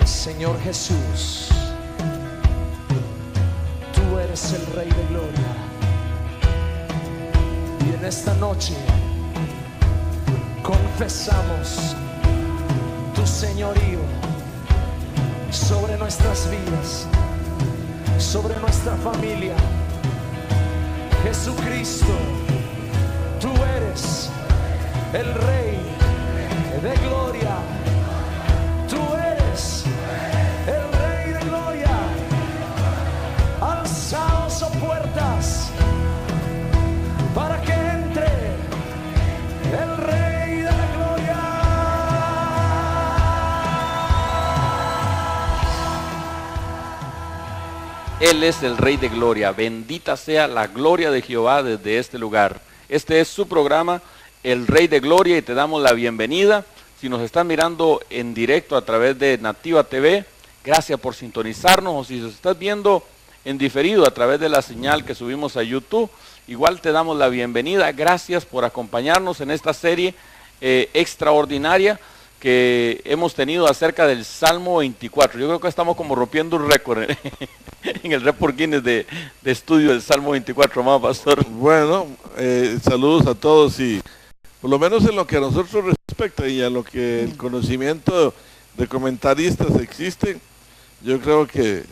Señor Jesús, tú eres el Rey de Gloria. Y en esta noche confesamos tu señorío sobre nuestras vidas, sobre nuestra familia. Jesucristo, tú eres el Rey de Gloria. Tú eres el Rey de Gloria. Alzaos, oh puertas, para que entre el Rey de la Gloria. Él es el Rey de Gloria. Bendita sea la gloria de Jehová desde este lugar. Este es su programa, El Rey de Gloria, y te damos la bienvenida. Si nos están mirando en directo a través de Nativa TV, gracias por sintonizarnos. O si nos estás viendo en diferido a través de la señal que subimos a YouTube, igual te damos la bienvenida. Gracias por acompañarnos en esta serie extraordinaria que hemos tenido acerca del Salmo 24. Yo creo que estamos como rompiendo un récord en el récord Guinness de estudio del Salmo 24, ¿no, pastor? Bueno, saludos a todos, y por lo menos en lo que a nosotros respecta y a lo que el conocimiento de comentaristas existe, yo creo que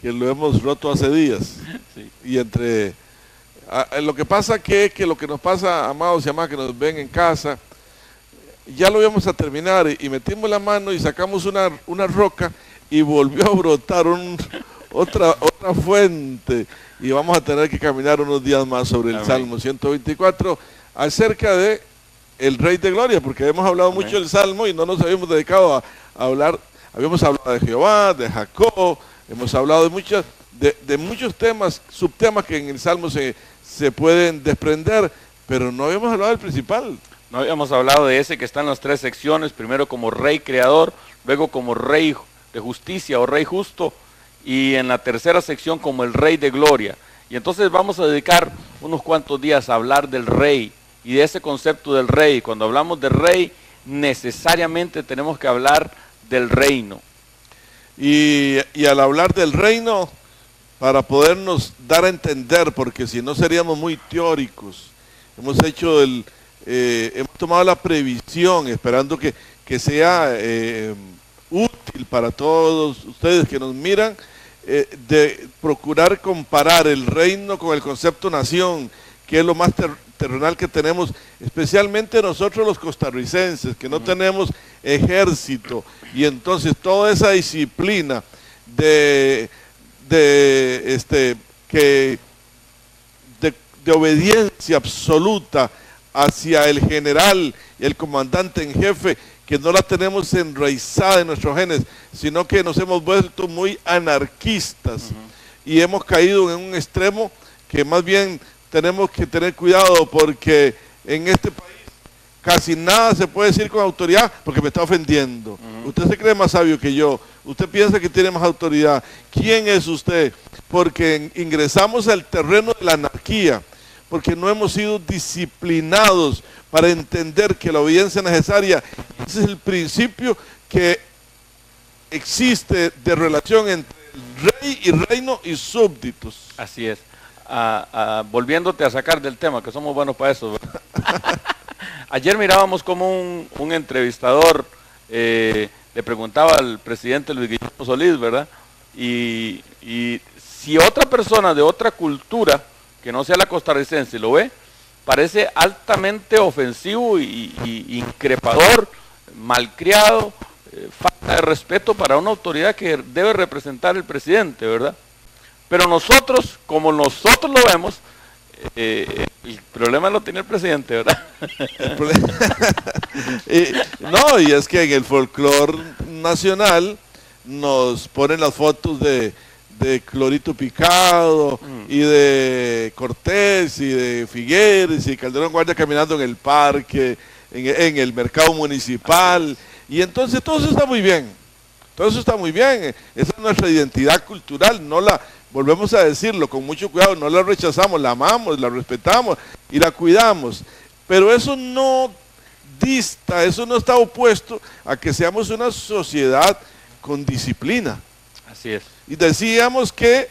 lo hemos roto hace días. Sí. Y entre lo que pasa que lo que nos pasa, amados y amadas que nos ven en casa, ya lo íbamos a terminar y metimos la mano y sacamos una roca y volvió a brotar otra fuente, y vamos a tener que caminar unos días más sobre el Amén. Salmo 124 acerca de el Rey de Gloria, porque hemos hablado Amén. Mucho del Salmo y no nos habíamos dedicado a hablar. Habíamos hablado de Jehová, de Jacob, hemos hablado de muchos temas, subtemas que en el Salmo se pueden desprender, pero no habíamos hablado del principal. No habíamos hablado de ese que está en las tres secciones, primero como Rey Creador, luego como Rey de Justicia o Rey Justo, y en la tercera sección como el Rey de Gloria. Y entonces vamos a dedicar unos cuantos días a hablar del Rey y de ese concepto del Rey. Cuando hablamos de Rey, necesariamente tenemos que hablar del reino. Y al hablar del reino, para podernos dar a entender, porque si no seríamos muy teóricos, hemos tomado la previsión, esperando que sea útil para todos ustedes que nos miran, de procurar comparar el reino con el concepto nación, que es lo más terrenal que tenemos, especialmente nosotros los costarricenses, que no tenemos ejército, y entonces toda esa disciplina de obediencia absoluta hacia el general y el comandante en jefe, que no la tenemos enraizada en nuestros genes, sino que nos hemos vuelto muy anarquistas y hemos caído en un extremo que más bien tenemos que tener cuidado, porque en este país casi nada se puede decir con autoridad porque me está ofendiendo. Usted se cree más sabio que yo, usted piensa que tiene más autoridad. ¿Quién es usted? Porque ingresamos al terreno de la anarquía, porque no hemos sido disciplinados para entender que la obediencia es necesaria. Ese es el principio que existe de relación entre el rey y reino y súbditos. Así es. Volviéndote a sacar del tema, que somos buenos para eso, ¿verdad? Ayer mirábamos como un entrevistador le preguntaba al presidente Luis Guillermo Solís, ¿verdad? Y si otra persona de otra cultura, que no sea la costarricense, lo ve, parece altamente ofensivo y increpador, malcriado, falta de respeto para una autoridad que debe representar el presidente, ¿verdad? Pero nosotros, como nosotros lo vemos, el problema lo tiene el presidente, ¿verdad? No, y es que en el folclore nacional nos ponen las fotos de Clorito Picado y de Cortés y de Figueres y Calderón Guardia caminando en el parque, en el mercado municipal, y entonces todo eso está muy bien, esa es nuestra identidad cultural, no la volvemos a decirlo con mucho cuidado, no la rechazamos, la amamos, la respetamos y la cuidamos, pero eso no dista, eso no está opuesto a que seamos una sociedad con disciplina. Así es. Y decíamos que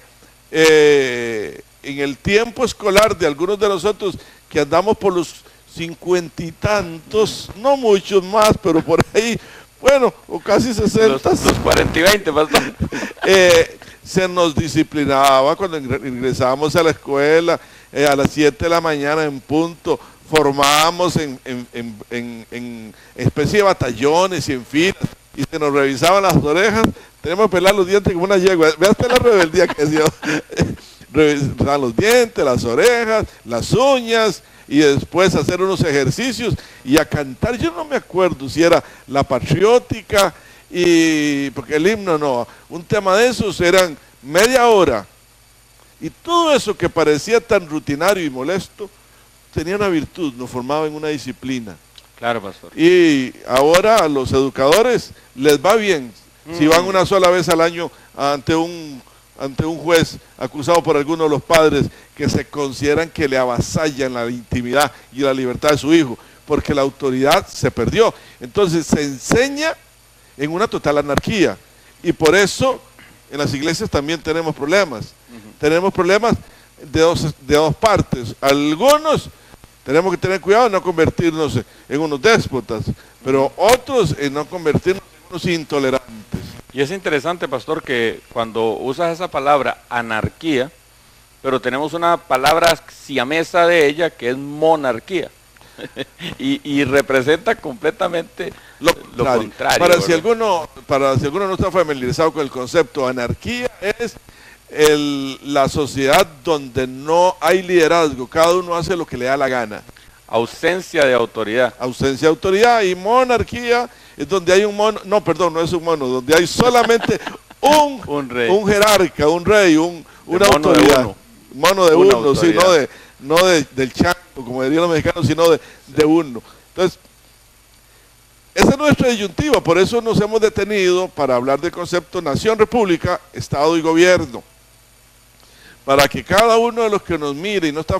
en el tiempo escolar de algunos de nosotros que andamos por los 50 y tantos, no muchos más, pero por ahí, bueno, o casi 60. Los 40 y 20, pastor. Se nos disciplinaba cuando ingresábamos a la escuela a las 7 de la mañana en punto, formábamos en especie de batallones y en filas, y se nos revisaban las orejas, tenemos que pelar los dientes como una yegua. Vea usted la rebeldía que dio. Revisar los dientes, las orejas, las uñas, y después hacer unos ejercicios y a cantar. Yo no me acuerdo si era la patriótica, porque el himno no, un tema de esos eran media hora. Y todo eso que parecía tan rutinario y molesto, tenía una virtud, nos formaba en una disciplina. Claro, pastor. Y ahora a los educadores les va bien si van una sola vez al año ante un juez acusado por alguno de los padres que se consideran que le avasallan la intimidad y la libertad de su hijo, porque la autoridad se perdió. Entonces se enseña en una total anarquía, y por eso en las iglesias también tenemos problemas. Tenemos problemas de dos partes. Algunos tenemos que tener cuidado de no convertirnos en unos déspotas, pero otros en no convertirnos en unos intolerantes. Y es interesante, pastor, que cuando usas esa palabra anarquía, pero tenemos una palabra siamesa de ella que es monarquía. y representa completamente lo contrario. Para si alguno no está familiarizado con el concepto, anarquía es la sociedad donde no hay liderazgo, cada uno hace lo que le da la gana. Ausencia de autoridad. Ausencia de autoridad. Y monarquía es donde hay un mono, no, perdón, no es un mono, donde hay solamente un rey, un jerarca, un rey, una autoridad. Mono de uno, sí, no del chango, como dirían los mexicanos, sino de uno. Entonces, esa es nuestra disyuntiva, por eso nos hemos detenido para hablar del concepto nación, república, estado y gobierno. Para que cada uno de los que nos mire y no está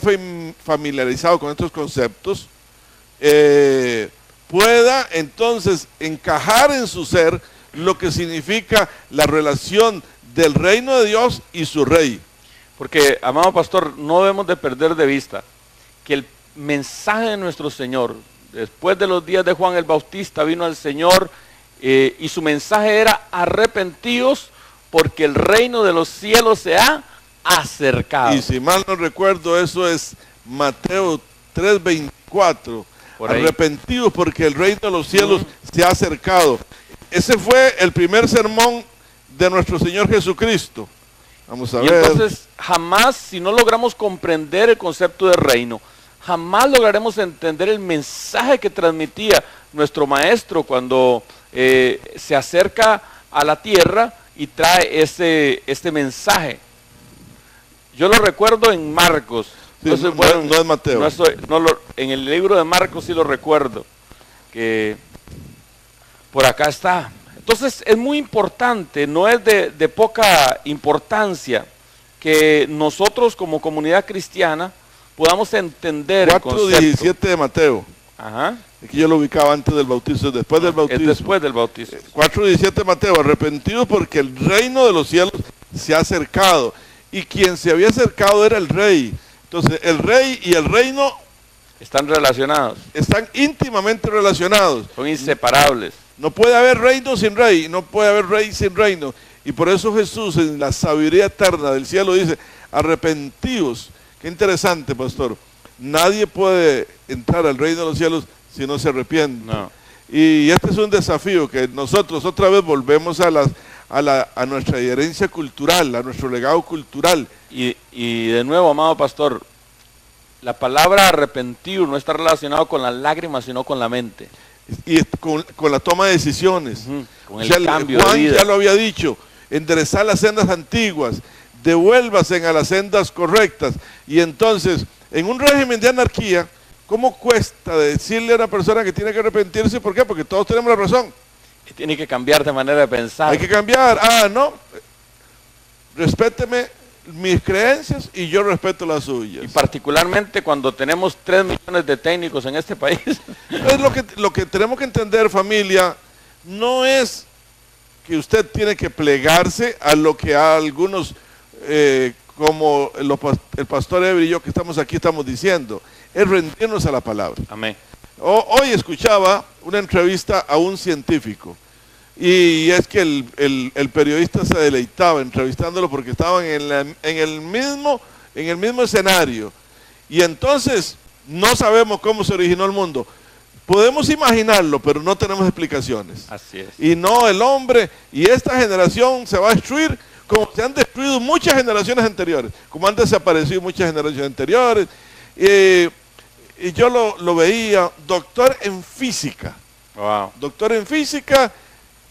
familiarizado con estos conceptos, pueda entonces encajar en su ser lo que significa la relación del reino de Dios y su rey. Porque, amado pastor, no debemos de perder de vista que el mensaje de nuestro Señor, después de los días de Juan el Bautista, vino al Señor y su mensaje era: arrepentidos porque el reino de los cielos se ha acercado. Y si mal no recuerdo, eso es Mateo 3:24. Arrepentidos porque el reino de los cielos se ha acercado. Ese fue el primer sermón de nuestro Señor Jesucristo. Vamos a ver. Entonces, jamás, si no logramos comprender el concepto de reino, jamás lograremos entender el mensaje que transmitía nuestro Maestro cuando se acerca a la tierra y trae este mensaje. Yo lo recuerdo en Marcos. Sí, no es Mateo. En el libro de Marcos sí lo recuerdo, que por acá está. Entonces es muy importante, no es de poca importancia que nosotros como comunidad cristiana podamos entender el concepto. 4:17 de Mateo. Ajá. Es que yo lo ubicaba antes del bautismo, después del bautismo. Es después del bautismo. 4:17 de Mateo, arrepentidos porque el reino de los cielos se ha acercado. Y quien se había acercado era el rey. Entonces el rey y el reino están relacionados. Están íntimamente relacionados. Son inseparables. No puede haber reino sin rey, no puede haber rey sin reino. Y por eso Jesús en la sabiduría eterna del cielo dice: arrepentidos. Qué interesante, pastor. Nadie puede entrar al reino de los cielos si no se arrepiente. No. Y este es un desafío que nosotros otra vez volvemos a nuestra herencia cultural, a nuestro legado cultural. Y de nuevo, amado pastor, la palabra arrepentido no está relacionado con las lágrimas, sino con la mente. Y con la toma de decisiones. Con el cambio Juan de vida. ya lo había dicho: enderezar las sendas antiguas, devuélvase a las sendas correctas. Y entonces, en un régimen de anarquía, ¿cómo cuesta decirle a una persona que tiene que arrepentirse? ¿Por qué? Porque todos tenemos la razón. Que tiene que cambiar de manera de pensar. Hay que cambiar. No, respéteme mis creencias y yo respeto las suyas. Y particularmente cuando tenemos 3 millones de técnicos en este país. Entonces lo que tenemos que entender, familia, no es que usted tiene que plegarse a lo que a algunos, como el pastor Ever y yo que estamos aquí estamos diciendo, es rendirnos a la palabra. Amén. Hoy escuchaba una entrevista a un científico y es que el periodista se deleitaba entrevistándolo porque estaban en el mismo escenario y entonces no sabemos cómo se originó el mundo. Podemos imaginarlo, pero no tenemos explicaciones. Así es. Y no, el hombre y esta generación se va a destruir como se han destruido muchas generaciones anteriores, como han desaparecido muchas generaciones anteriores. Y yo lo veía, doctor en física. Wow. Doctor en física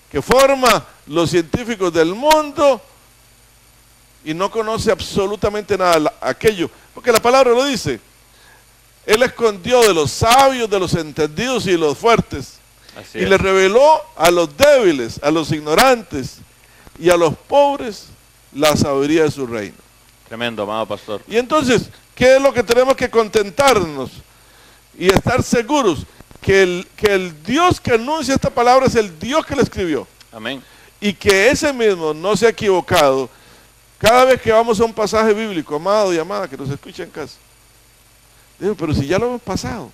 que forma los científicos del mundo y no conoce absolutamente nada aquello, porque la palabra lo dice. Él escondió de los sabios, de los entendidos y de los fuertes. Así y es. le reveló a los débiles, a los ignorantes y a los pobres la sabiduría de su reino. Tremendo, amado pastor. Y entonces, ¿qué es lo que tenemos que contentarnos? Y estar seguros que el Dios que anuncia esta palabra es el Dios que la escribió. Amén. Y que ese mismo no se ha equivocado. Cada vez que vamos a un pasaje bíblico, amado y amada, que nos escucha en casa, digo, pero si ya lo hemos pasado,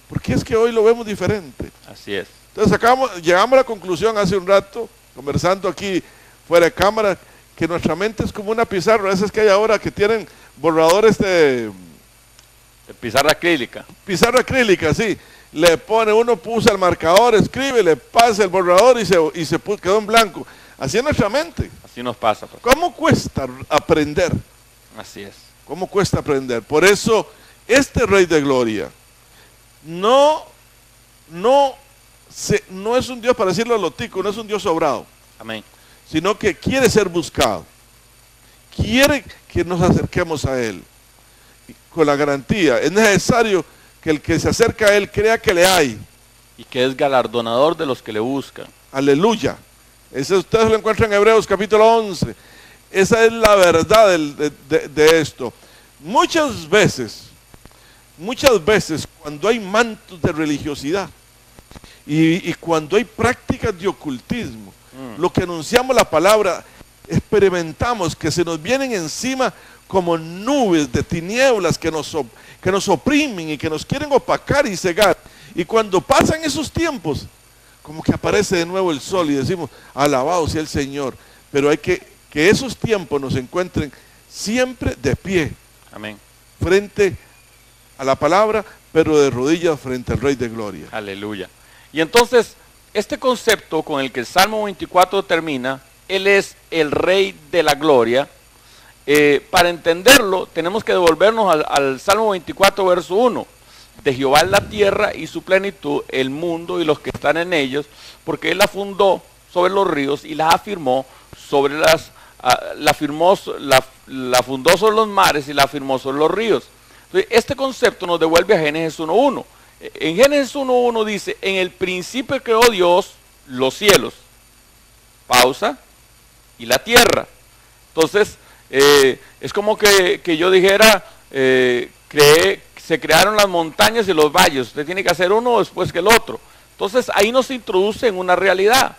¿por qué es que hoy lo vemos diferente? Así es. Entonces llegamos a la conclusión hace un rato, conversando aquí fuera de cámara, que nuestra mente es como una pizarra, esas que hay ahora que tienen borradores de Pizarra acrílica. pizarra acrílica, sí. Le pone, uno puso el marcador, escribe, le pasa el borrador y se quedó en blanco. Así es nuestra mente. Así nos pasa, pastor. ¿Cómo cuesta aprender? Así es. ¿Cómo cuesta aprender? Por eso, este Rey de Gloria no es un Dios, para decirlo a lo tico, no es un Dios sobrado, Amén. sino que quiere ser buscado. Quiere que nos acerquemos a Él con la garantía. Es necesario que el que se acerca a Él crea que le hay. Y que es galardonador de los que le buscan. Aleluya. Eso ustedes lo encuentran en Hebreos capítulo 11. Esa es la verdad de esto. Muchas veces, cuando hay mantos de religiosidad y cuando hay prácticas de ocultismo, lo que anunciamos la palabra, experimentamos que se nos vienen encima como nubes de tinieblas que nos oprimen y que nos quieren opacar y cegar. Y cuando pasan esos tiempos, como que aparece de nuevo el sol y decimos, alabado sea el Señor. Pero hay que esos tiempos nos encuentren siempre de pie. Amén. Frente a la palabra, pero de rodillas frente al Rey de Gloria. Aleluya. Y entonces, este concepto con el que el Salmo 24 termina, Él es el Rey de la Gloria. Para entenderlo, tenemos que devolvernos al Salmo 24, verso 1. De Jehová es la tierra y su plenitud, el mundo y los que están en ellos, porque Él la fundó sobre los ríos y la afirmó sobre la fundó sobre los mares y la afirmó sobre los ríos. Entonces, este concepto nos devuelve a Génesis 1.1. En Génesis 1.1 dice, en el principio creó Dios los cielos, pausa, y la tierra. Entonces, es como que yo dijera, se crearon las montañas y los valles, usted tiene que hacer uno después que el otro. Entonces, ahí nos introduce en una realidad.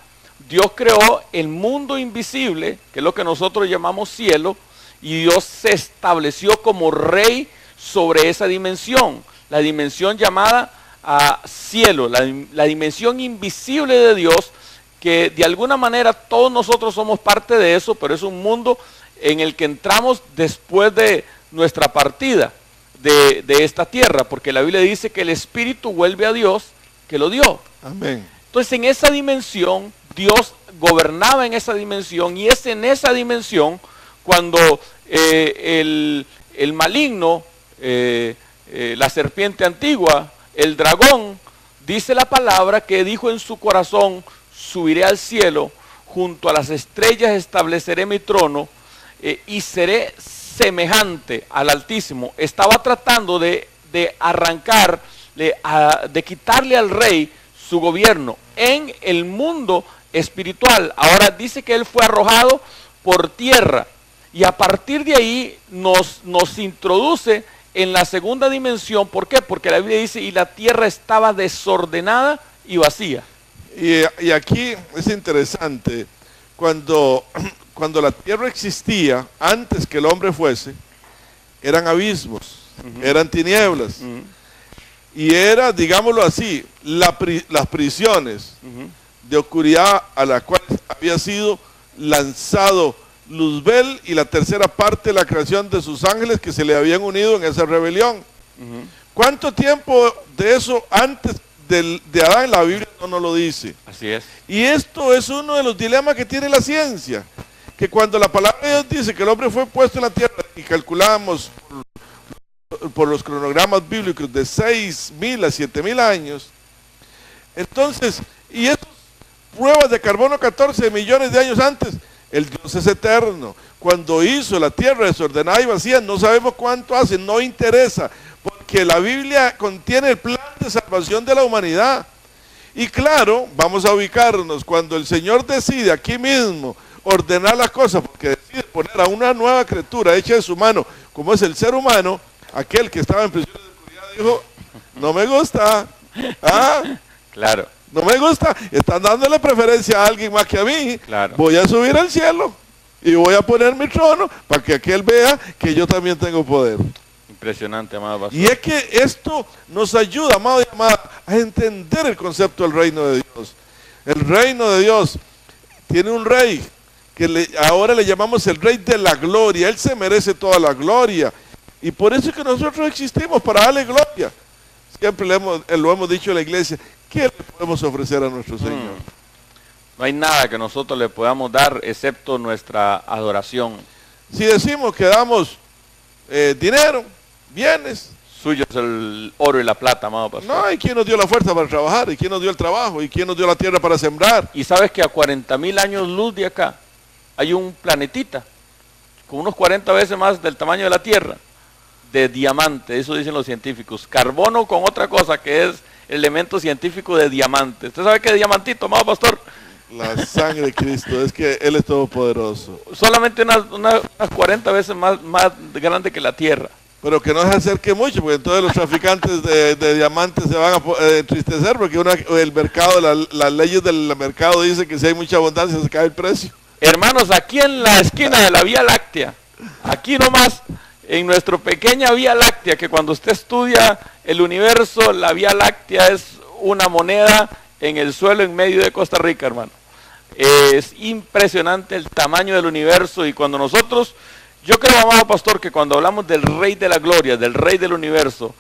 Dios creó el mundo invisible, que es lo que nosotros llamamos cielo, y Dios se estableció como rey sobre esa dimensión, la dimensión llamada cielo, la dimensión invisible de Dios, que de alguna manera todos nosotros somos parte de eso, pero es un mundo en el que entramos después de nuestra partida de esta tierra, porque la Biblia dice que el Espíritu vuelve a Dios que lo dio. Amén. Entonces, en esa dimensión, Dios gobernaba en esa dimensión, y es en esa dimensión cuando el maligno, la serpiente antigua, el dragón, dice la palabra que dijo en su corazón, subiré al cielo, junto a las estrellas estableceré mi trono, y seré semejante al Altísimo. Estaba tratando de arrancar, de quitarle al rey su gobierno en el mundo espiritual. Ahora dice que él fue arrojado por tierra. Y a partir de ahí nos introduce en la segunda dimensión. ¿Por qué? Porque la Biblia dice, y la tierra estaba desordenada y vacía. Y aquí es interesante, cuando la tierra existía, antes que el hombre fuese, eran abismos, eran tinieblas. Y era, digámoslo así, las prisiones de oscuridad a la cual había sido lanzado Luzbel y la tercera parte de la creación de sus ángeles que se le habían unido en esa rebelión. ¿Cuánto tiempo de eso antes de Adán? La Biblia no nos lo dice. Así es. Y esto es uno de los dilemas que tiene la ciencia, que cuando la palabra de Dios dice que el hombre fue puesto en la tierra y calculamos por los cronogramas bíblicos de 6.000 a 7.000 años, entonces, y estas pruebas de carbono 14 millones de años antes, el Dios es eterno. Cuando hizo la tierra desordenada y vacía, no sabemos cuánto hace, no interesa, porque la Biblia contiene el plan de salvación de la humanidad. Y claro, vamos a ubicarnos, cuando el Señor decide aquí mismo ordenar las cosas, porque decide poner a una nueva criatura hecha de su mano, como es el ser humano, aquel que estaba en prisión de oscuridad dijo, no me gusta, claro. No me gusta, están dándole preferencia a alguien más que a mí. Claro. Voy a subir al cielo y voy a poner mi trono para que aquel vea que yo también tengo poder. Impresionante, amado pastor. Y es que esto nos ayuda, amado y amada, a entender el concepto del reino de Dios. El reino de Dios tiene un rey que ahora le llamamos el rey de la gloria. Él se merece toda la gloria. Y por eso es que nosotros existimos, para darle gloria. Siempre lo hemos dicho en la iglesia. ¿Qué le podemos ofrecer a nuestro Señor? No hay nada que nosotros le podamos dar excepto nuestra adoración. Si decimos que damos dinero, bienes, Suyo es el oro y la plata, amado pastor. no, ¿y quién nos dio la fuerza para trabajar? ¿Y quién nos dio el trabajo? ¿Y quién nos dio la tierra para sembrar? Y sabes que a 40.000 años luz de acá hay un planetita con unos 40 veces más del tamaño de la Tierra, de diamante, eso dicen los científicos. Carbono con otra cosa que es el elemento científico de diamante. ¿Usted sabe qué es diamantito, amado pastor? La sangre de Cristo, es que Él es todopoderoso. Solamente unas 40 veces más grande que la Tierra. Pero que no se acerque mucho, porque entonces los traficantes de diamantes se van a entristecer, porque el mercado, las leyes del mercado dicen que si hay mucha abundancia se cae el precio. Hermanos, aquí en la esquina de la Vía Láctea, aquí nomás, en nuestra pequeña Vía Láctea, que cuando usted estudia el universo, la Vía Láctea es una moneda en el suelo en medio de Costa Rica, hermano. Es impresionante el tamaño del universo, y cuando nosotros, yo creo, amado pastor, que cuando hablamos del Rey de la Gloria, del Rey del universo,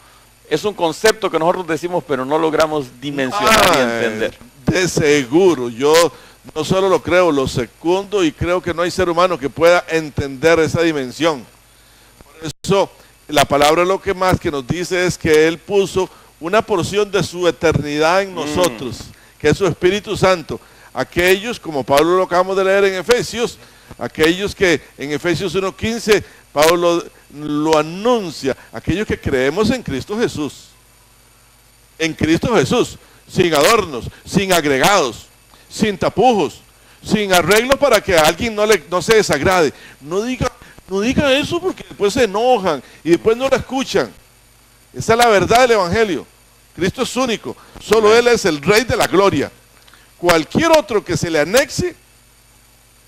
es un concepto que nosotros decimos, pero no logramos dimensionar y entender. De seguro, yo no solo lo creo, lo secundo, y creo que no hay ser humano que pueda entender esa dimensión. Por eso, la palabra lo que más que nos dice es que Él puso una porción de su eternidad en nosotros, que es su Espíritu Santo. Aquellos, como Pablo lo acabamos de leer en Efesios, aquellos que en Efesios 1:15 Pablo lo anuncia, aquellos que creemos en Cristo Jesús. En Cristo Jesús, sin adornos, sin agregados, sin tapujos, sin arreglo para que a alguien no se desagrade. No diga eso, porque después se enojan y después no la escuchan. Esa es la verdad del Evangelio. Cristo es único, solo Él es el Rey de la gloria. Cualquier otro que se le anexe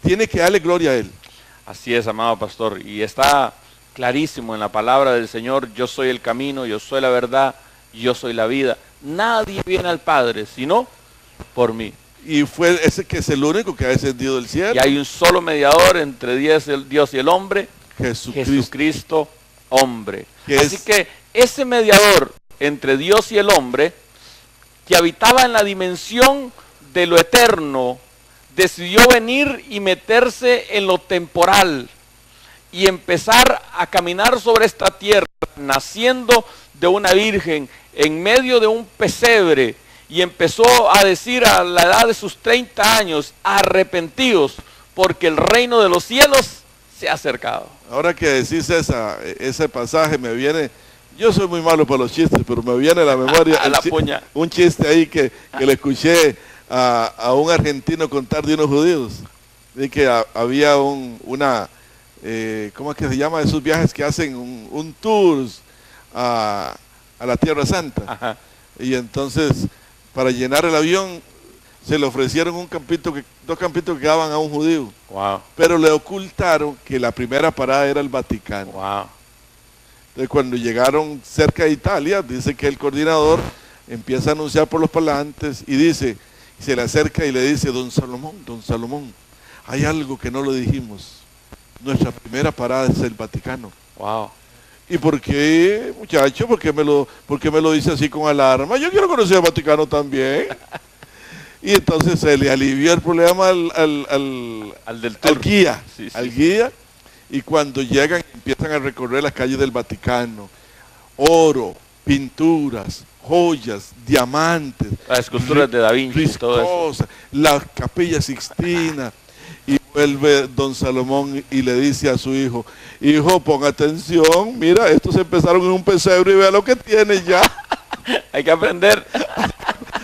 tiene que darle gloria a Él. Así es, amado pastor, y está clarísimo en la palabra del Señor: yo soy el camino, yo soy la verdad, yo soy la vida. Nadie viene al Padre sino por mí. Y fue ese que es el único que ha descendido del cielo. Y hay un solo mediador entre Dios y el hombre, Jesucristo hombre. Así que ese mediador entre Dios y el hombre, que habitaba en la dimensión de lo eterno, decidió venir y meterse en lo temporal y empezar a caminar sobre esta tierra, naciendo de una virgen en medio de un pesebre, y empezó a decir a la edad de sus 30 años: arrepentidos, porque el reino de los cielos se ha acercado. Ahora que decís ese pasaje, me viene, yo soy muy malo para los chistes, pero me viene a la memoria un chiste ahí que le escuché a un argentino contar de unos judíos, de que había una ¿cómo es que se llama? Esos viajes que hacen un tour a la Tierra Santa. Ajá. Y entonces, para llenar el avión, se le ofrecieron dos campitos que daban a un judío. Wow. Pero le ocultaron que la primera parada era el Vaticano. Wow. Entonces, cuando llegaron cerca de Italia, dice que el coordinador empieza a anunciar por los parlantes y dice, se le acerca y le dice, don Salomón, hay algo que no lo dijimos. Nuestra primera parada es el Vaticano. Wow. ¿Y por qué, muchacho? ¿Por qué me lo dice así con alarma? Yo quiero conocer el Vaticano también. Y entonces se le alivió el problema Al del tour. guía. Sí, sí. Al guía. Y cuando llegan, empiezan a recorrer las calles del Vaticano. Oro, pinturas, joyas, diamantes. Las esculturas de Da Vinci y todo eso. cosas, la Capilla Sixtina. Y vuelve don Salomón y le dice a su hijo, pon atención, mira, estos empezaron en un pesebre y vea lo que tiene ya. Hay que aprender.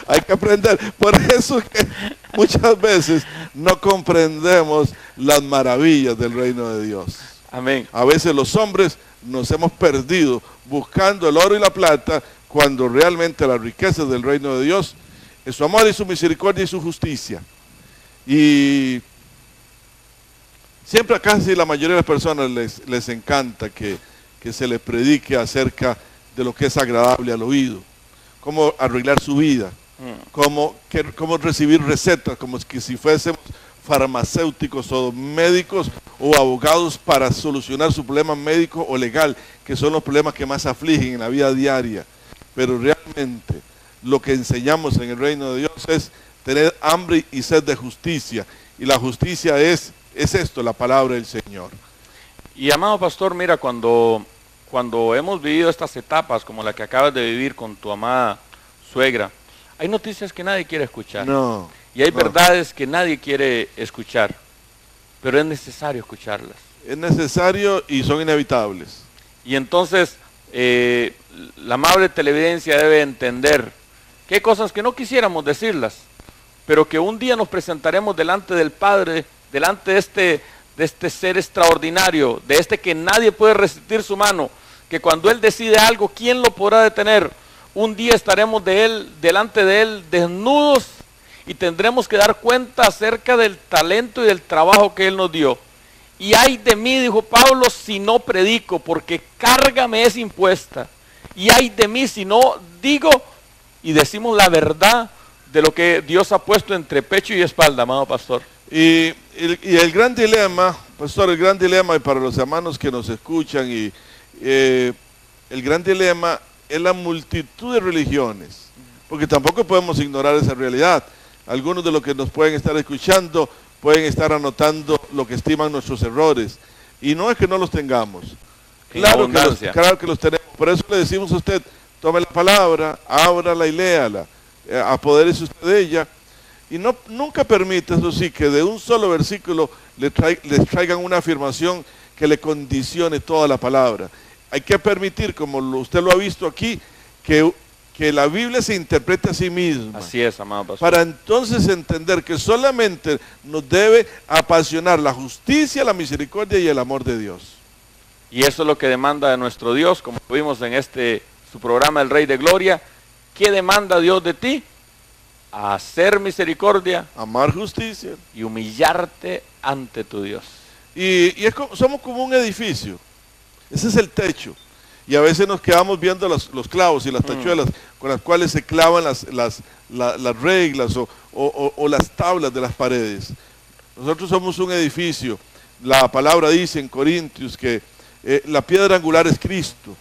Hay que aprender. Por eso es que muchas veces no comprendemos las maravillas del reino de Dios. Amén. A veces los hombres nos hemos perdido buscando el oro y la plata cuando realmente las riquezas del reino de Dios es su amor y su misericordia y su justicia. Y siempre a casi la mayoría de las personas les encanta que se les predique acerca de lo que es agradable al oído, cómo arreglar su vida, cómo recibir recetas, como que si fuésemos farmacéuticos o médicos o abogados para solucionar su problema médico o legal, que son los problemas que más afligen en la vida diaria. Pero realmente lo que enseñamos en el reino de Dios es tener hambre y sed de justicia. Y la justicia es esto, la palabra del Señor. Y amado pastor, mira, cuando hemos vivido estas etapas como la que acabas de vivir con tu amada suegra, hay noticias que nadie quiere escuchar. No. Y hay verdades que nadie quiere escuchar, pero es necesario escucharlas. Es necesario y son inevitables. Y entonces la amable televidencia debe entender que hay cosas que no quisiéramos decirlas, pero que un día nos presentaremos delante del Padre, delante de este ser extraordinario, de este que nadie puede resistir su mano, que cuando Él decide algo, ¿quién lo podrá detener? Un día estaremos delante de Él desnudos y tendremos que dar cuenta acerca del talento y del trabajo que Él nos dio. Y ay de mí, dijo Pablo, si no predico, porque carga me es impuesta. Y ay de mí si no digo y decimos la verdad de lo que Dios ha puesto entre pecho y espalda, amado pastor. Y el gran dilema, pastor, el gran dilema, y para los hermanos que nos escuchan, el gran dilema es la multitud de religiones, porque tampoco podemos ignorar esa realidad. Algunos de los que nos pueden estar escuchando pueden estar anotando lo que estiman nuestros errores, y no es que no los tengamos, claro que los tenemos. Por eso le decimos a usted, tome la palabra, ábrala y léala, apodérese usted de ella, y nunca permita, eso sí, que de un solo versículo les traigan una afirmación que le condicione toda la palabra. Hay que permitir, como usted lo ha visto aquí, que la Biblia se interprete a sí misma. Así es, amado pastor. Para entonces entender que solamente nos debe apasionar la justicia, la misericordia y el amor de Dios. Y eso es lo que demanda de nuestro Dios, como vimos en su programa El Rey de Gloria. ¿Qué demanda Dios de ti? Hacer misericordia, amar justicia y humillarte ante tu Dios. Y somos como un edificio. Ese es el techo. Y a veces nos quedamos viendo los clavos y las tachuelas con las cuales se clavan las reglas o las tablas de las paredes. Nosotros somos un edificio. La palabra dice en Corintios que la piedra angular es Cristo.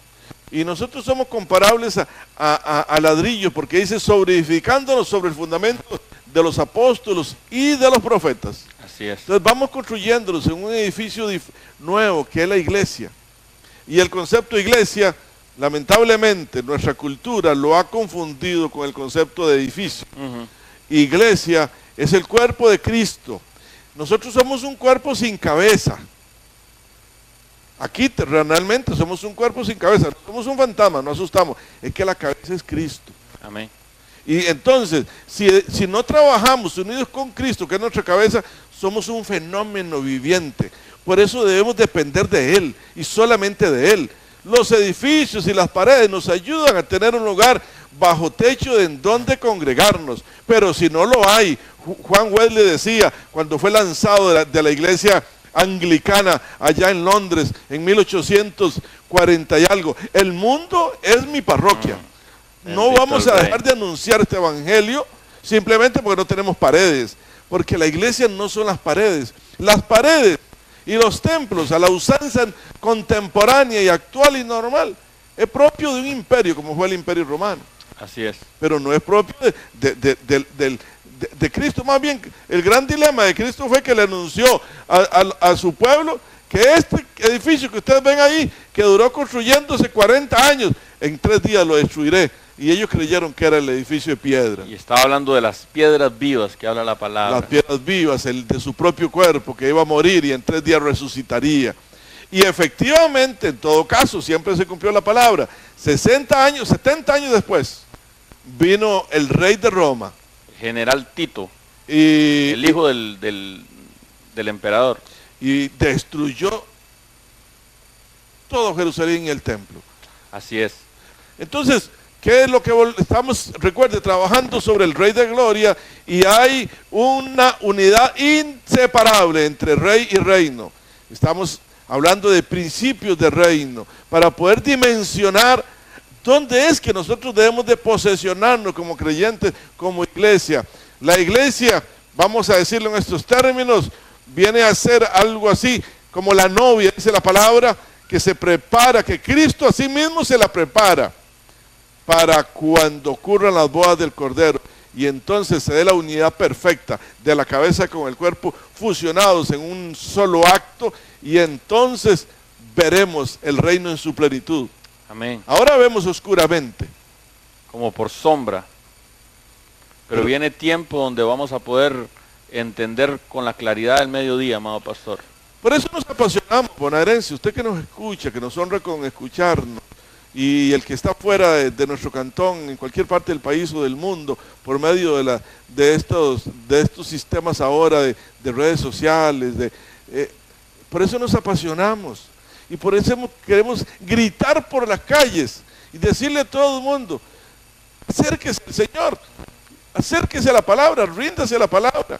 Y nosotros somos comparables a ladrillo, porque dice sobreedificándonos sobre el fundamento de los apóstoles y de los profetas. Así es. Entonces vamos construyéndonos en un edificio nuevo, que es la iglesia. Y el concepto de iglesia, lamentablemente, nuestra cultura lo ha confundido con el concepto de edificio. Iglesia es el cuerpo de Cristo. Nosotros somos un cuerpo sin cabeza. Aquí terrenalmente somos un cuerpo sin cabeza. No somos un fantasma, no asustamos. Es que la cabeza es Cristo. Amén. Y entonces, si no trabajamos unidos con Cristo, que es nuestra cabeza, somos un fenómeno viviente. Por eso debemos depender de Él y solamente de Él. Los edificios y las paredes nos ayudan a tener un lugar bajo techo en donde congregarnos. Pero si no lo hay, Juan Wesley decía, cuando fue lanzado de la iglesia anglicana allá en Londres en 1840 y algo, el mundo es mi parroquia. No vamos a dejar de anunciar este evangelio simplemente porque no tenemos paredes, porque la iglesia no son las paredes y los templos a la usanza contemporánea y actual y normal es propio de un imperio como fue el Imperio Romano. Así es. Pero no es propio de Cristo. Más bien, el gran dilema de Cristo fue que le anunció a su pueblo que este edificio que ustedes ven ahí, que duró construyéndose 40 años, en 3 días lo destruiré. Y ellos creyeron que era el edificio de piedra. Y estaba hablando de las piedras vivas que habla la palabra. Las piedras vivas, el de su propio cuerpo, que iba a morir y en 3 días resucitaría. Y efectivamente, en todo caso, siempre se cumplió la palabra. 70 años después, vino el rey de Roma. General Tito, y el hijo del emperador. Y destruyó todo Jerusalén y el templo. Así es. Entonces, ¿qué es lo que estamos, recuerde, trabajando sobre el Rey de Gloria? Y hay una unidad inseparable entre rey y reino. Estamos hablando de principios de reino, para poder dimensionar dónde es que nosotros debemos de posesionarnos como creyentes, como iglesia. La iglesia, vamos a decirlo en estos términos, viene a ser algo así como la novia, dice la palabra, que se prepara, que Cristo a sí mismo se la prepara para cuando ocurran las bodas del Cordero, y entonces se dé la unidad perfecta de la cabeza con el cuerpo fusionados en un solo acto, y entonces veremos el reino en su plenitud. Amén. Ahora vemos oscuramente. Como por sombra. Pero viene tiempo donde vamos a poder entender con la claridad del mediodía, amado pastor. Por eso nos apasionamos, bonaerense, usted que nos escucha, que nos honra con escucharnos, y el que está fuera de nuestro cantón, en cualquier parte del país o del mundo, por medio de estos sistemas ahora de redes sociales, por eso nos apasionamos, y por eso queremos gritar por las calles y decirle a todo el mundo: acérquese al Señor, acérquese a la palabra, ríndase a la palabra,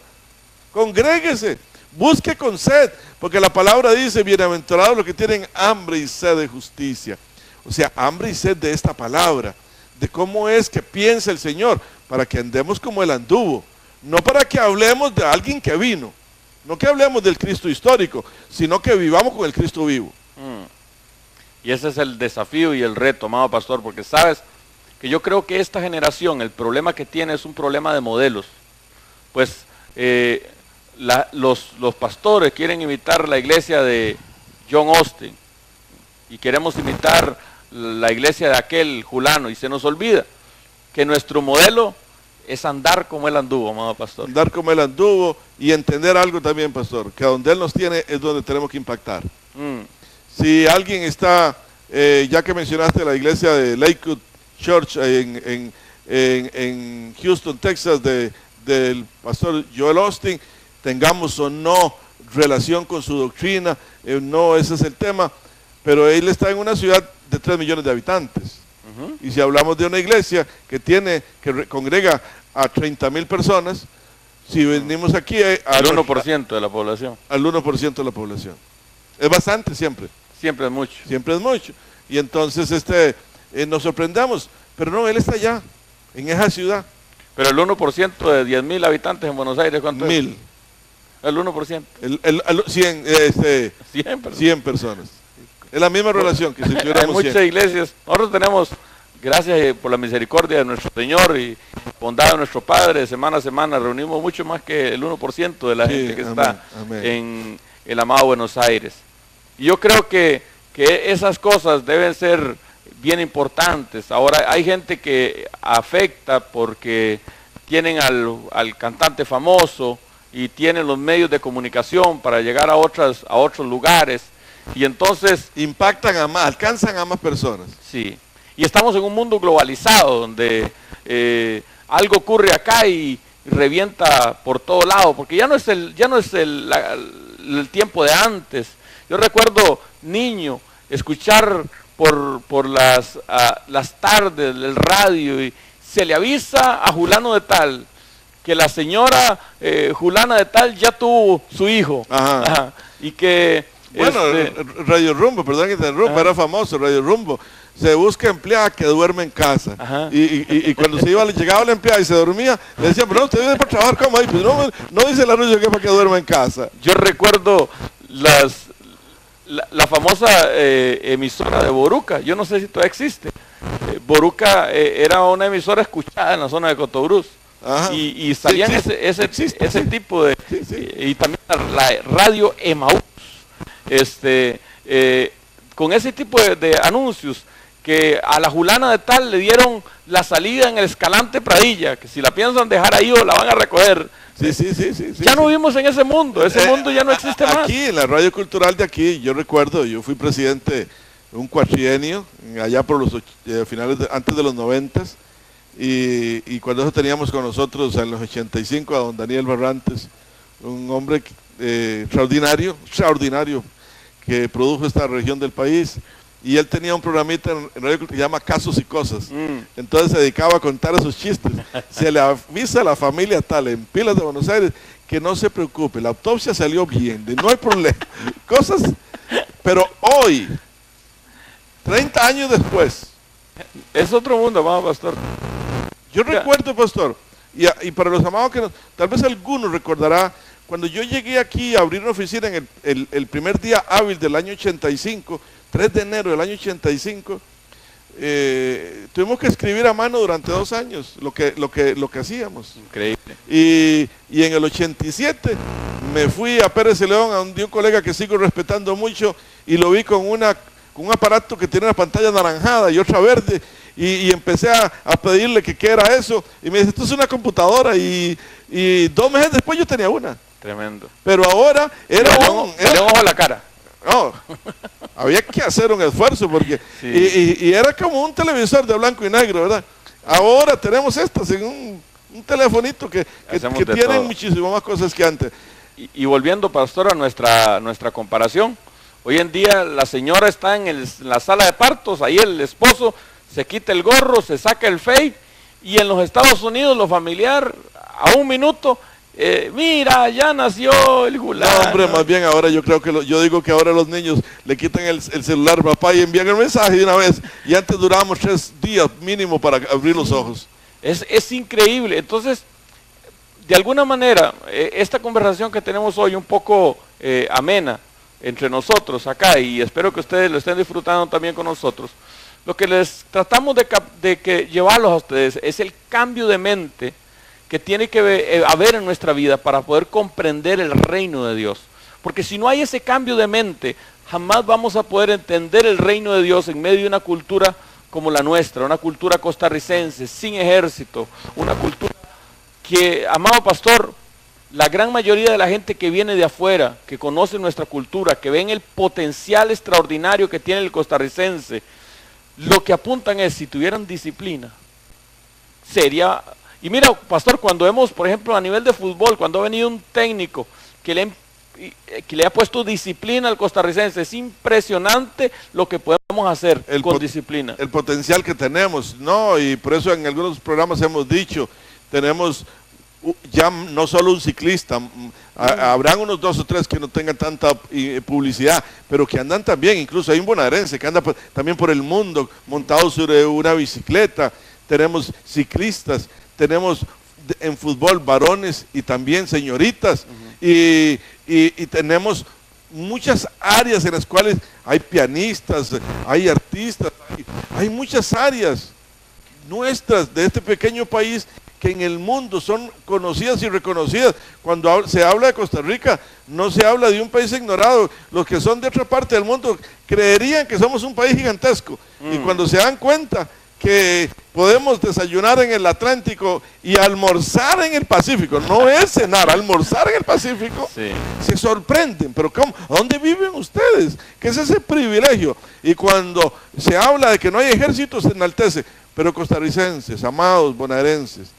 congréguese, busque con sed, porque la palabra dice: bienaventurados los que tienen hambre y sed de justicia. O sea, hambre y sed de esta palabra, de cómo es que piensa el Señor, para que andemos como Él anduvo, no para que hablemos de alguien que vino, no que hablemos del Cristo histórico, sino que vivamos con el Cristo vivo. Y ese es el desafío y el reto, amado pastor, porque sabes que yo creo que esta generación, el problema que tiene es un problema de modelos. Pues los pastores quieren imitar la iglesia de John Austin y queremos imitar la iglesia de aquel fulano, y se nos olvida que nuestro modelo es andar como Él anduvo, amado pastor. Andar como Él anduvo, y entender algo también, pastor, que a donde Él nos tiene es donde tenemos que impactar. Si alguien está, ya que mencionaste la iglesia de Lakewood Church en Houston, Texas, del pastor Joel Austin, tengamos o no relación con su doctrina, no, ese es el tema, pero él está en una ciudad de 3 millones de habitantes. Y si hablamos de una iglesia que congrega a 30,000 personas, si venimos aquí al 1% de la población. Al 1% de la población. Es bastante siempre. Siempre es mucho. Siempre es mucho. Y entonces nos sorprendemos, pero no, él está allá, en esa ciudad. Pero el 1% de 10,000 habitantes en Buenos Aires, ¿cuánto es? 1,000. El 1%. 100 personas. Es la misma relación que si tuviéramos Hay muchas 100. iglesias. Nosotros tenemos, gracias por la misericordia de nuestro Señor y bondad de nuestro Padre, de semana a semana reunimos mucho más que el 1% de la gente que está en el amado Buenos Aires. Y yo creo que esas cosas deben ser bien importantes. Ahora hay gente que afecta porque tienen al cantante famoso y tienen los medios de comunicación para llegar a otros lugares, y entonces impactan a más, alcanzan a más personas. Sí, y estamos en un mundo globalizado donde algo ocurre acá y revienta por todo lado, porque ya no es el tiempo de antes. Yo recuerdo niño escuchar por las tardes el radio y se le avisa a Julano de tal que la señora Julana de tal ya tuvo su hijo. Ajá. Ajá. Y que bueno, Radio Rumbo, perdón que te interrumpa, era famoso Radio Rumbo. Se busca empleada que duerme en casa. Y cuando llegaba la empleada y se dormía, le decían, pero no, usted viene para trabajar como ahí. Pues no dice el anuncio que es para que duerma en casa. Yo recuerdo la famosa emisora de Boruca, yo no sé si todavía existe. Boruca era una emisora escuchada en la zona de Cotobruz. Y salían ese tipo de... Y también la radio Emaús. Con ese tipo de anuncios, que a la Julana de tal le dieron la salida en el Escalante Pradilla, que si la piensan dejar ahí o la van a recoger. Ya no vivimos en ese mundo ya no existe más. Aquí en la radio cultural de aquí, yo recuerdo, yo fui presidente un cuatrienio, allá por los finales, antes de los 90s, y cuando eso teníamos con nosotros en los 85 a don Daniel Barrantes, un hombre extraordinario, que produjo esta región del país. Y él tenía un programita en radio que se llama Casos y Cosas. Entonces se dedicaba a contar esos chistes. Se le avisa a la familia tal en Pilas de Buenos Aires que no se preocupe, la autopsia salió bien, no hay problema. Cosas, pero hoy, 30 años después. Es otro mundo, vamos, pastor. Yo recuerdo, pastor, y para los amados que tal vez algunos recordará, cuando yo llegué aquí a abrir una oficina en el primer día hábil del año 85, 3 de enero del año 85, tuvimos que escribir a mano durante 2 años lo que hacíamos. Increíble. Y en el 87 me fui a Pérez de León, a un colega que sigo respetando mucho, y lo vi con un aparato que tiene una pantalla anaranjada y otra verde, y empecé a pedirle que qué era eso, y me dice, esto es una computadora, y 2 meses después yo tenía una. Tremendo. Pero ahora era le ojo a la cara. No, había que hacer un esfuerzo porque y era como un televisor de blanco y negro, ¿verdad? Ahora tenemos estas en un telefonito que tienen muchísimas más cosas que antes. Y volviendo, pastor, a nuestra comparación, hoy en día la señora está en la sala de partos, ahí el esposo se quita el gorro, se saca el fake, y en los Estados Unidos lo familiar, a 1 minuto, mira, ya nació el Julano. No, hombre, más bien ahora yo creo que yo digo que ahora los niños le quitan el celular, papá, y envían el mensaje de una vez, y antes durábamos 3 días mínimo para abrir los ojos. Es increíble. Entonces, de alguna manera, esta conversación que tenemos hoy un poco amena entre nosotros acá, y espero que ustedes lo estén disfrutando también con nosotros, lo que les tratamos de llevarlos a ustedes es el cambio de mente que tiene que haber en nuestra vida para poder comprender el reino de Dios. Porque si no hay ese cambio de mente, jamás vamos a poder entender el reino de Dios en medio de una cultura como la nuestra, una cultura costarricense, sin ejército, una cultura que, amado pastor, la gran mayoría de la gente que viene de afuera, que conoce nuestra cultura, que ven el potencial extraordinario que tiene el costarricense, lo que apuntan es, si tuvieran disciplina, sería... Y mira, pastor, cuando vemos, por ejemplo, a nivel de fútbol, cuando ha venido un técnico que le ha puesto disciplina al costarricense, es impresionante lo que podemos hacer con disciplina. El potencial que tenemos, ¿no? Y por eso en algunos programas hemos dicho, tenemos ya no solo un ciclista, habrán unos 2 o 3 que no tengan tanta publicidad, pero que andan también, incluso hay un bonaerense que anda también por el mundo montado sobre una bicicleta, tenemos ciclistas, tenemos en fútbol varones y también señoritas, y tenemos muchas áreas en las cuales hay pianistas, hay artistas, hay muchas áreas nuestras de este pequeño país que en el mundo son conocidas y reconocidas. Cuando se habla de Costa Rica, no se habla de un país ignorado. Los que son de otra parte del mundo creerían que somos un país gigantesco, y cuando se dan cuenta que podemos desayunar en el Atlántico y almorzar en el Pacífico, no es cenar, almorzar en el Pacífico, se sorprenden, pero ¿cómo? ¿A dónde viven ustedes? ¿Qué es ese privilegio? Y cuando se habla de que no hay ejército, se enaltece, pero costarricenses, amados bonaerenses,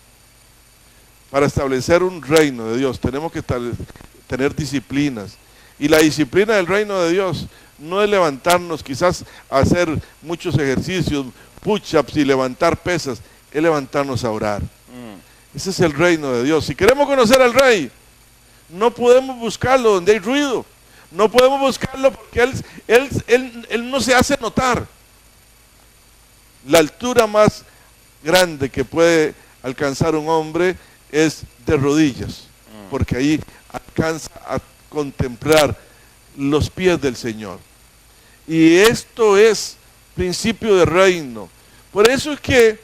para establecer un reino de Dios, tenemos que tener disciplinas. Y la disciplina del reino de Dios no es levantarnos, quizás hacer muchos ejercicios, push-ups y levantar pesas, es levantarnos a orar. Ese es el reino de Dios. Si queremos conocer al Rey, no podemos buscarlo donde hay ruido. No podemos buscarlo porque Él no se hace notar. La altura más grande que puede alcanzar un hombre es de rodillas, porque ahí alcanza a contemplar los pies del Señor. Y esto es principio de reino. Por eso es que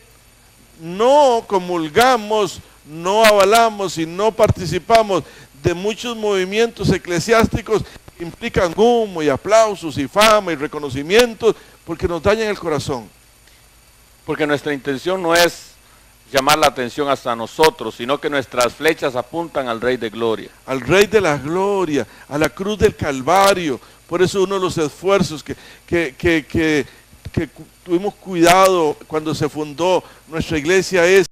no comulgamos, no avalamos y no participamos de muchos movimientos eclesiásticos que implican humo y aplausos y fama y reconocimientos, porque nos dañan el corazón. Porque nuestra intención no es llamar la atención hasta nosotros, sino que nuestras flechas apuntan al Rey de Gloria. Al Rey de la Gloria, a la cruz del Calvario. Por eso uno de los esfuerzos que tuvimos cuidado cuando se fundó nuestra iglesia es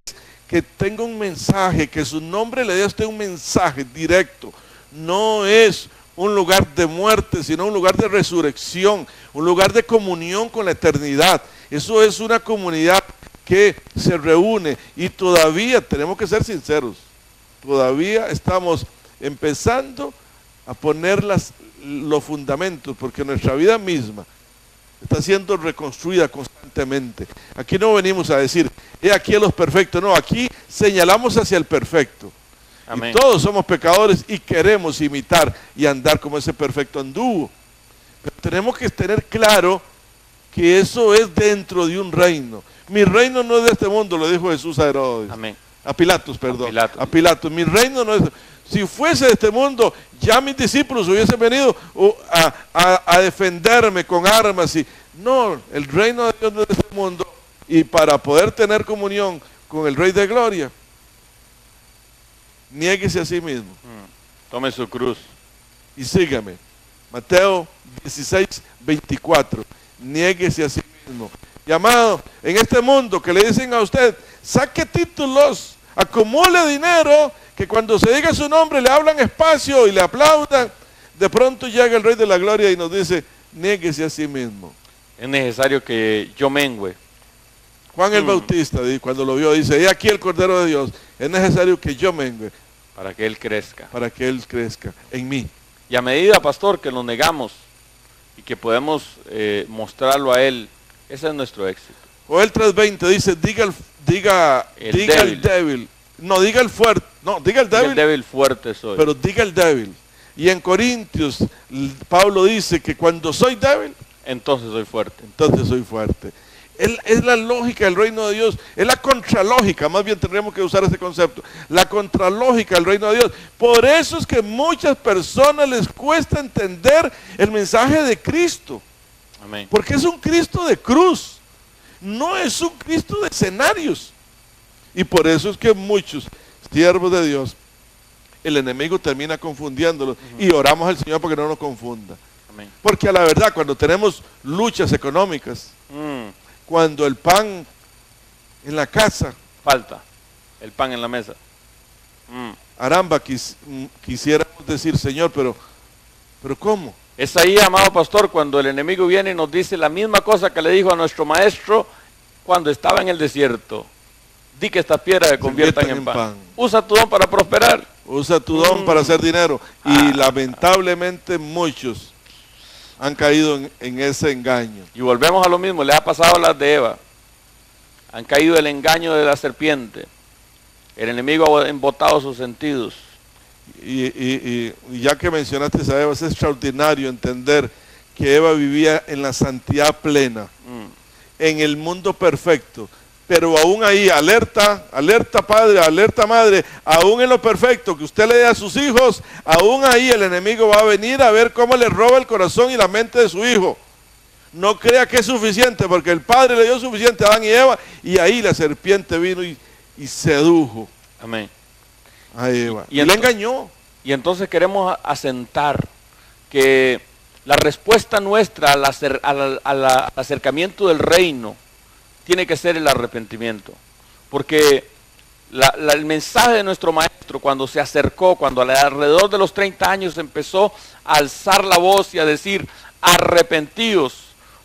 que tenga un mensaje, que su nombre le dé a usted un mensaje directo. No es un lugar de muerte, sino un lugar de resurrección, un lugar de comunión con la eternidad. Eso es una comunidad que se reúne y todavía, tenemos que ser sinceros, todavía estamos empezando a poner los fundamentos, porque nuestra vida misma está siendo reconstruida constantemente. Aquí no venimos a decir, aquí a los perfectos, no, aquí señalamos hacia el perfecto. Amén. Y todos somos pecadores y queremos imitar y andar como ese perfecto anduvo. Pero tenemos que tener claro que eso es dentro de un reino. Mi reino no es de este mundo, lo dijo Jesús a Herodes. Amén. A Pilatos, perdón. A Pilatos. Mi reino no es... Si fuese de este mundo, ya mis discípulos hubiesen venido a defenderme con armas. No, el reino de Dios no es de este mundo. Y para poder tener comunión con el Rey de Gloria, niéguese a sí mismo. Tome su cruz. Y sígame. Mateo 16:24. Niéguese a sí mismo. Y amado, en este mundo que le dicen a usted, saque títulos, acumule dinero, que cuando se diga su nombre le hablan espacio y le aplaudan, de pronto llega el Rey de la Gloria y nos dice, niéguese a sí mismo. Es necesario que yo mengüe. Juan el Bautista, cuando lo vio, dice, he aquí el Cordero de Dios, es necesario que yo mengüe. Para que Él crezca. Para que Él crezca en mí. Y a medida, pastor, que lo negamos y que podemos mostrarlo a Él, ese es nuestro éxito. Joel 3:20 dice, diga el débil. No, diga el fuerte. No, diga el débil. El débil fuerte soy. Pero diga el débil. Y en Corintios, Pablo dice que cuando soy débil, entonces soy fuerte. Entonces soy fuerte. Es la lógica del reino de Dios. Es la contralógica. Más bien tendríamos que usar ese concepto. La contralógica del reino de Dios. Por eso es que muchas personas les cuesta entender el mensaje de Cristo. Amén. Porque es un Cristo de cruz. No es un Cristo de escenarios. Y por eso es que muchos siervos de Dios, el enemigo termina confundiéndolos. Y oramos al Señor porque no nos confunda. Amén. Porque a la verdad, cuando tenemos luchas económicas, cuando el pan en la casa falta, el pan en la mesa. Aramba, quisiéramos decir, Señor, pero ¿cómo? Es ahí, amado pastor, cuando el enemigo viene y nos dice la misma cosa que le dijo a nuestro maestro cuando estaba en el desierto. Di que estas piedras se conviertan en pan. Usa tu don para prosperar. Usa tu don para hacer dinero. Y lamentablemente muchos han caído en ese engaño. Y volvemos a lo mismo, le ha pasado a las de Eva. Han caído el engaño de la serpiente. El enemigo ha embotado sus sentidos. Y ya que mencionaste a Eva, es extraordinario entender que Eva vivía en la santidad plena, en el mundo perfecto. Pero aún ahí, alerta padre, alerta madre, aún en lo perfecto que usted le dé a sus hijos, aún ahí el enemigo va a venir a ver cómo le roba el corazón y la mente de su hijo. No crea que es suficiente, porque el padre le dio suficiente a Adán y Eva, y ahí la serpiente vino y sedujo. Amén. A Eva. Y le engañó. Y entonces queremos asentar que la respuesta nuestra al acercamiento del reino tiene que ser el arrepentimiento. Porque el mensaje de nuestro maestro cuando se acercó, cuando alrededor de los 30 años empezó a alzar la voz y a decir, arrepentíos,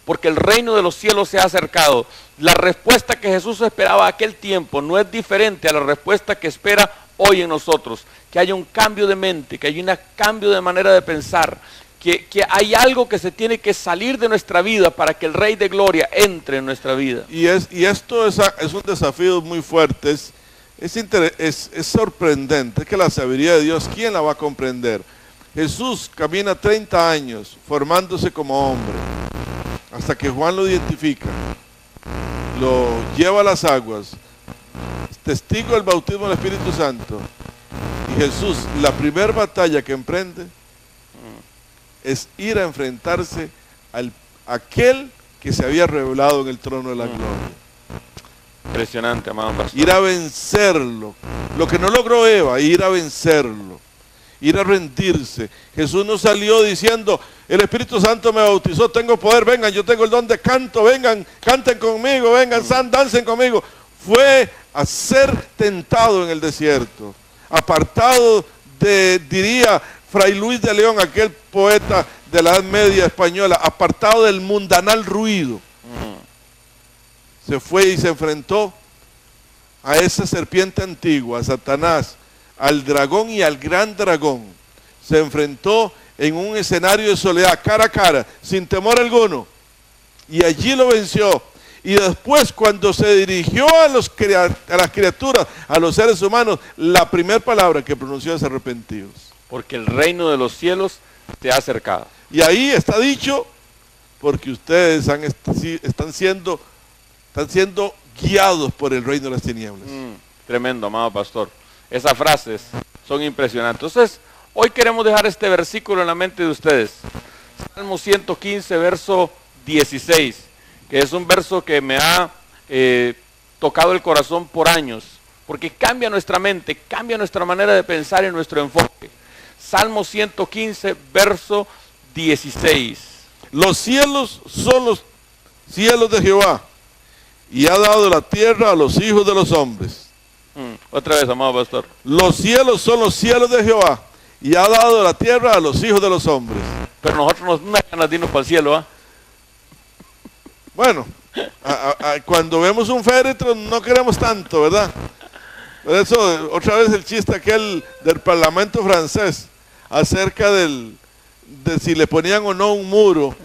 porque el reino de los cielos se ha acercado. La respuesta que Jesús esperaba a aquel tiempo no es diferente a la respuesta que espera hoy en nosotros. Que haya un cambio de mente, que haya un cambio de manera de pensar, que hay algo que se tiene que salir de nuestra vida para que el Rey de Gloria entre en nuestra vida. Y esto es un desafío muy fuerte, es sorprendente, es que la sabiduría de Dios, ¿quién la va a comprender? Jesús camina 30 años formándose como hombre, hasta que Juan lo identifica, lo lleva a las aguas, testigo del bautismo del Espíritu Santo, y Jesús, la primera batalla que emprende, es ir a enfrentarse a aquel que se había revelado en el trono de la gloria. Impresionante, amado pastor. Ir a vencerlo. Lo que no logró Eva, ir a vencerlo. Ir a rendirse. Jesús no salió diciendo, el Espíritu Santo me bautizó, tengo poder, vengan, yo tengo el don de canto, vengan, canten conmigo, vengan, dancen conmigo. Fue a ser tentado en el desierto. Apartado de, diría Fray Luis de León, aquel poeta de la Edad Media española, apartado del mundanal ruido. Se fue y se enfrentó a esa serpiente antigua, a Satanás, al dragón y al gran dragón. Se enfrentó en un escenario de soledad, cara a cara, sin temor alguno. Y allí lo venció. Y después, cuando se dirigió a las criaturas, a los seres humanos, la primera palabra que pronunció es arrepentidos. Porque el reino de los cielos te ha acercado. Y ahí está dicho, porque ustedes están siendo guiados por el reino de las tinieblas. Tremendo, amado pastor. Esas frases son impresionantes. Entonces, hoy queremos dejar este versículo en la mente de ustedes. Salmo 115, verso 16, que es un verso que me ha tocado el corazón por años, porque cambia nuestra mente, cambia nuestra manera de pensar y nuestro enfoque. Salmo 115, verso 16. Los cielos son los cielos de Jehová, y ha dado la tierra a los hijos de los hombres. Otra vez, amado pastor. Los cielos son los cielos de Jehová, y ha dado la tierra a los hijos de los hombres. Pero nosotros no ganas de irnos para el cielo, ¿ah? Bueno, cuando vemos un féretro no queremos tanto, ¿verdad? Por eso, otra vez el chiste aquel del Parlamento francés, acerca de si le ponían o no un muro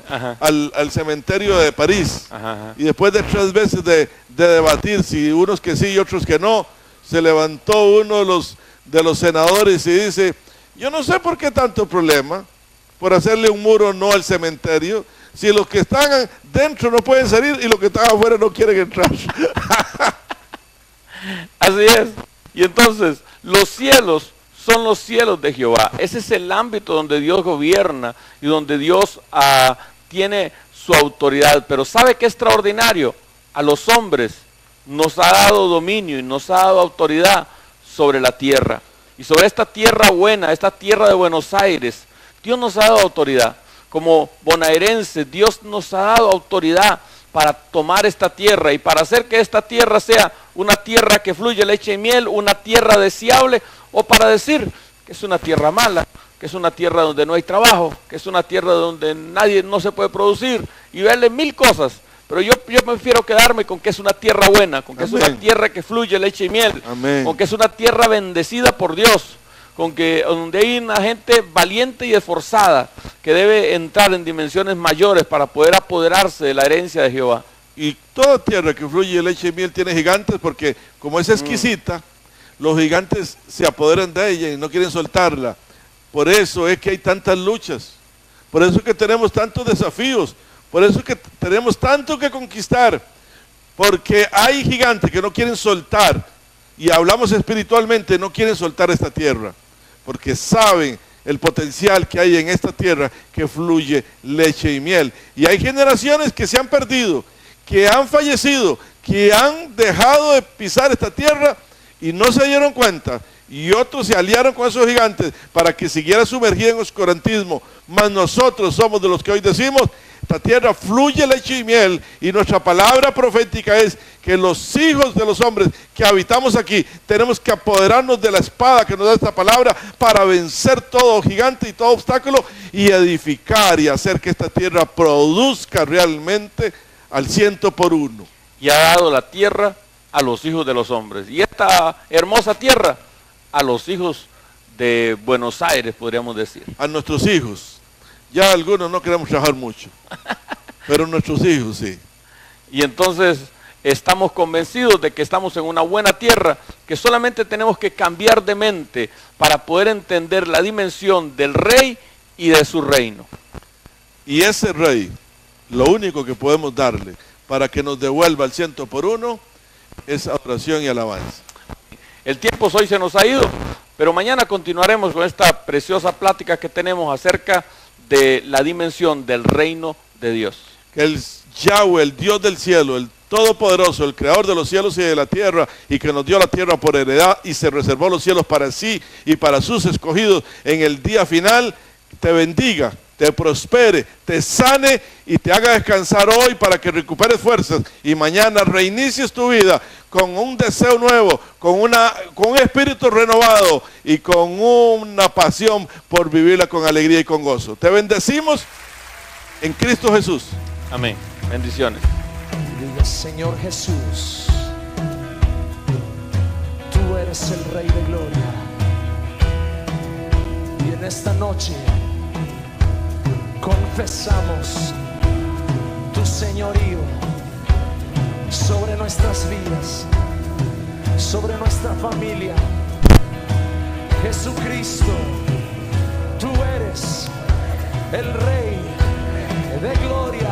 al cementerio de París. Y después de 3 veces de debatir si unos que sí y otros que no, se levantó uno de los senadores y dice, yo no sé por qué tanto problema por hacerle un muro o no al cementerio, si los que están dentro no pueden salir y los que están afuera no quieren entrar. Así es. Y entonces, los cielos son los cielos de Jehová. Ese es el ámbito donde Dios gobierna y donde Dios tiene su autoridad. Pero ¿sabe qué extraordinario? A los hombres nos ha dado dominio y nos ha dado autoridad sobre la tierra. Y sobre esta tierra buena, esta tierra de Buenos Aires, Dios nos ha dado autoridad. Como bonaerenses, Dios nos ha dado autoridad para tomar esta tierra y para hacer que esta tierra sea una tierra que fluye leche y miel, una tierra deseable, o para decir que es una tierra mala, que es una tierra donde no hay trabajo, que es una tierra donde no se puede producir, y verle 1000 cosas. Pero yo prefiero quedarme con que es una tierra buena, con que Amén. es una tierra que fluye leche y miel, Amén. con que es una tierra bendecida por Dios, con que donde hay una gente valiente y esforzada que debe entrar en dimensiones mayores para poder apoderarse de la herencia de Jehová. Y toda tierra que fluye leche y miel tiene gigantes, porque como es exquisita, los gigantes se apoderan de ella y no quieren soltarla. Por eso es que hay tantas luchas, por eso es que tenemos tantos desafíos, por eso es que tenemos tanto que conquistar, porque hay gigantes que no quieren soltar, y hablamos espiritualmente, no quieren soltar esta tierra, porque saben el potencial que hay en esta tierra que fluye leche y miel. Y hay generaciones que se han perdido, que han fallecido, que han dejado de pisar esta tierra y no se dieron cuenta, y otros se aliaron con esos gigantes para que siguiera sumergida en oscurantismo. Mas nosotros somos de los que hoy decimos, esta tierra fluye leche y miel, y nuestra palabra profética es que los hijos de los hombres que habitamos aquí tenemos que apoderarnos de la espada que nos da esta palabra para vencer todo gigante y todo obstáculo y edificar y hacer que esta tierra produzca realmente al 100%. Y ha dado la tierra a los hijos de los hombres. Y esta hermosa tierra a los hijos de Buenos Aires, podríamos decir. A nuestros hijos. Ya algunos no queremos trabajar mucho, pero nuestros hijos sí. Y entonces estamos convencidos de que estamos en una buena tierra, que solamente tenemos que cambiar de mente para poder entender la dimensión del rey y de su reino. Y ese rey, lo único que podemos darle para que nos devuelva el 100% es adoración y alabanza. El tiempo hoy se nos ha ido, pero mañana continuaremos con esta preciosa plática que tenemos acerca de la dimensión del reino de Dios. Que el Yahweh, el Dios del cielo, el Todopoderoso, el Creador de los cielos y de la tierra, y que nos dio la tierra por heredad y se reservó los cielos para sí y para sus escogidos en el día final, te bendiga, te prospere, te sane y te haga descansar hoy para que recuperes fuerzas y mañana reinicies tu vida con un deseo nuevo, con un espíritu renovado y con una pasión por vivirla con alegría y con gozo. Te bendecimos en Cristo Jesús. Amén. Bendiciones. Diga, Señor Jesús, tú eres el Rey de Gloria. Y en esta noche confesamos tu señorío sobre nuestras vidas, sobre nuestra familia. Jesucristo, tú eres el Rey de Gloria.